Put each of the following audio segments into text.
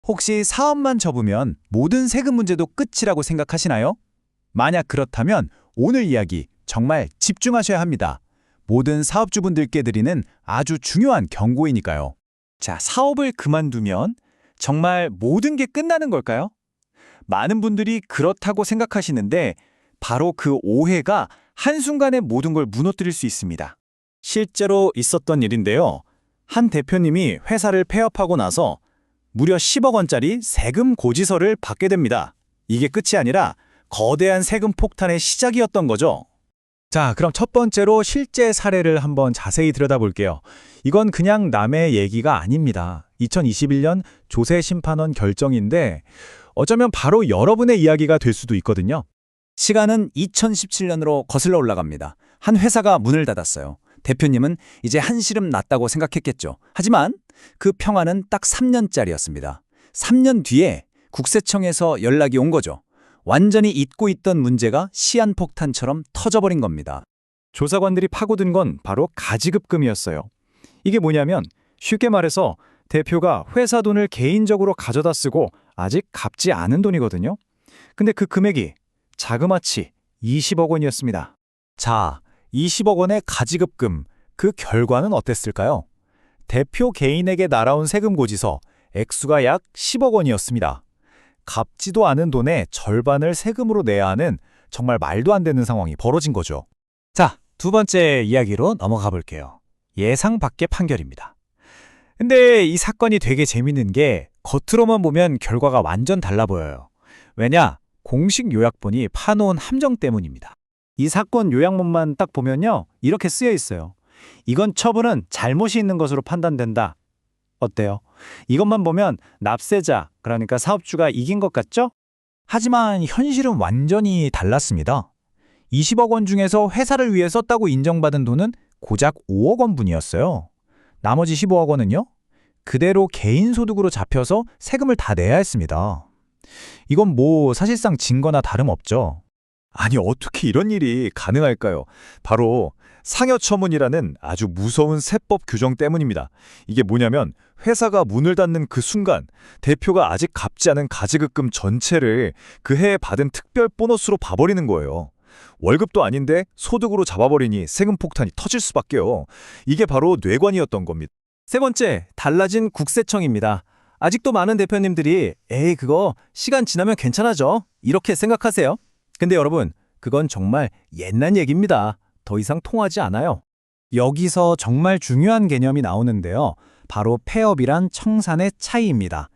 혹시 사업만 접으면 모든 세금 문제도 끝이라고 생각하시나요? 만약 그렇다면 오늘 이야기 정말 집중하셔야 합니다. 모든 사업주분들께 드리는 아주 중요한 경고이니까요. 자, 사업을 그만두면 정말 모든 게 끝나는 걸까요? 많은 분들이 그렇다고 생각하시는데 바로 그 오해가 한순간에 모든 걸 무너뜨릴 수 있습니다. 실제로 있었던 일인데요. 한 대표님이 회사를 폐업하고 나서 무려 10억 원짜리 세금 고지서를 받게 됩니다. 이게 끝이 아니라 거대한 세금 폭탄의 시작이었던 거죠. 자, 그럼 첫 번째로 실제 사례를 한번 자세히 들여다볼게요. 이건 그냥 남의 얘기가 아닙니다. 2021년 조세심판원 결정인데 어쩌면 바로 여러분의 이야기가 될 수도 있거든요. 시간은 2017년으로 거슬러 올라갑니다. 한 회사가 문을 닫았어요. 대표님은 이제 한시름 났다고 생각했겠죠. 하지만 그 평화는 딱 3년짜리였습니다. 3년 뒤에 국세청에서 연락이 온 거죠. 완전히 잊고 있던 문제가 시한폭탄처럼 터져버린 겁니다. 조사관들이 파고든 건 바로 가지급금이었어요. 이게 뭐냐면 쉽게 말해서 대표가 회사 돈을 개인적으로 가져다 쓰고 아직 갚지 않은 돈이거든요. 근데 그 금액이 자그마치 20억 원이었습니다. 자, 20억 원의 가지급금, 그 결과는 어땠을까요? 대표 개인에게 날아온 세금 고지서, 액수가 약 10억 원이었습니다. 갚지도 않은 돈의 절반을 세금으로 내야 하는 정말 말도 안 되는 상황이 벌어진 거죠. 자, 두 번째 이야기로 넘어가 볼게요. 예상 밖의 판결입니다. 근데 이 사건이 되게 재밌는 게 겉으로만 보면 결과가 완전 달라 보여요. 왜냐? 공식 요약본이 파놓은 함정 때문입니다. 이 사건 요약문만 딱 보면요. 이렇게 쓰여 있어요. 이건 처분은 잘못이 있는 것으로 판단된다. 어때요? 이것만 보면 납세자, 그러니까 사업주가 이긴 것 같죠? 하지만 현실은 완전히 달랐습니다. 20억 원 중에서 회사를 위해 썼다고 인정받은 돈은 고작 5억 원뿐이었어요. 나머지 15억 원은요? 그대로 개인 소득으로 잡혀서 세금을 다 내야 했습니다. 이건 사실상 증거나 다름없죠. 아니, 어떻게 이런 일이 가능할까요? 바로 상여처분이라는 아주 무서운 세법 규정 때문입니다. 이게 뭐냐면 회사가 문을 닫는 그 순간 대표가 아직 갚지 않은 가지급금 전체를 그 해에 받은 특별 보너스로 봐버리는 거예요. 월급도 아닌데 소득으로 잡아버리니 세금 폭탄이 터질 수밖에요. 이게 바로 뇌관이었던 겁니다. 세 번째, 달라진 국세청입니다. 아직도 많은 대표님들이 에이, 그거 시간 지나면 괜찮아져. 이렇게 생각하세요. 근데 여러분, 그건 정말 옛날 얘기입니다. 더 이상 통하지 않아요. 여기서 정말 중요한 개념이 나오는데요. 바로 폐업이란 청산의 차이입니다.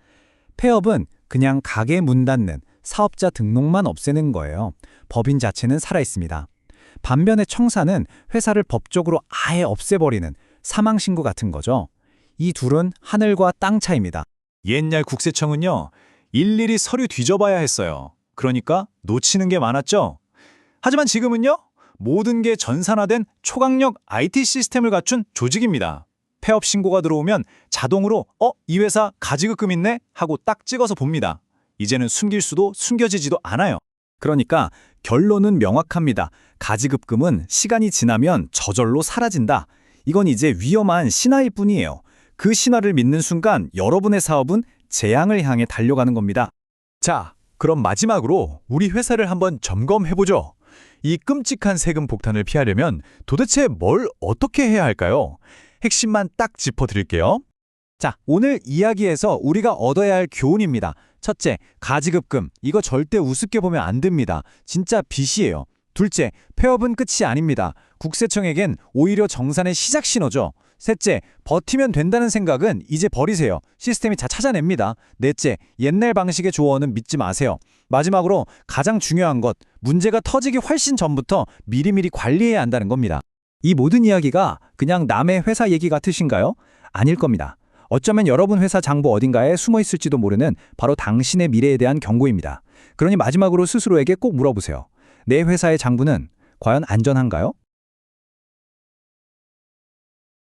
폐업은 그냥 가게 문 닫는 사업자 등록만 없애는 거예요. 법인 자체는 살아있습니다. 반면에 청산은 회사를 법적으로 아예 없애버리는 사망신고 같은 거죠. 이 둘은 하늘과 땅 차이입니다. 옛날 국세청은요, 일일이 서류 뒤져봐야 했어요. 그러니까 놓치는 게 많았죠. 하지만 지금은요, 모든 게 전산화된 초강력 IT 시스템을 갖춘 조직입니다. 폐업 신고가 들어오면 자동으로 이 회사 가지급금 있네? 하고 딱 찍어서 봅니다. 이제는 숨길 수도 숨겨지지도 않아요. 그러니까 결론은 명확합니다. 가지급금은 시간이 지나면 저절로 사라진다. 이건 이제 위험한 신화일 뿐이에요. 그 신화를 믿는 순간 여러분의 사업은 재앙을 향해 달려가는 겁니다. 자, 그럼 마지막으로 우리 회사를 한번 점검해보죠. 이 끔찍한 세금 폭탄을 피하려면 도대체 뭘 어떻게 해야 할까요? 핵심만 딱 짚어드릴게요. 자, 오늘 이야기에서 우리가 얻어야 할 교훈입니다. 첫째, 가지급금. 이거 절대 우습게 보면 안 됩니다. 진짜 빚이에요. 둘째, 폐업은 끝이 아닙니다. 국세청에겐 오히려 정산의 시작 신호죠. 셋째, 버티면 된다는 생각은 이제 버리세요. 시스템이 다 찾아냅니다. 넷째, 옛날 방식의 조언은 믿지 마세요. 마지막으로 가장 중요한 것, 문제가 터지기 훨씬 전부터 미리미리 관리해야 한다는 겁니다. 이 모든 이야기가 그냥 남의 회사 얘기 같으신가요? 아닐 겁니다. 어쩌면 여러분 회사 장부 어딘가에 숨어 있을지도 모르는 바로 당신의 미래에 대한 경고입니다. 그러니 마지막으로 스스로에게 꼭 물어보세요. 내 회사의 장부는 과연 안전한가요?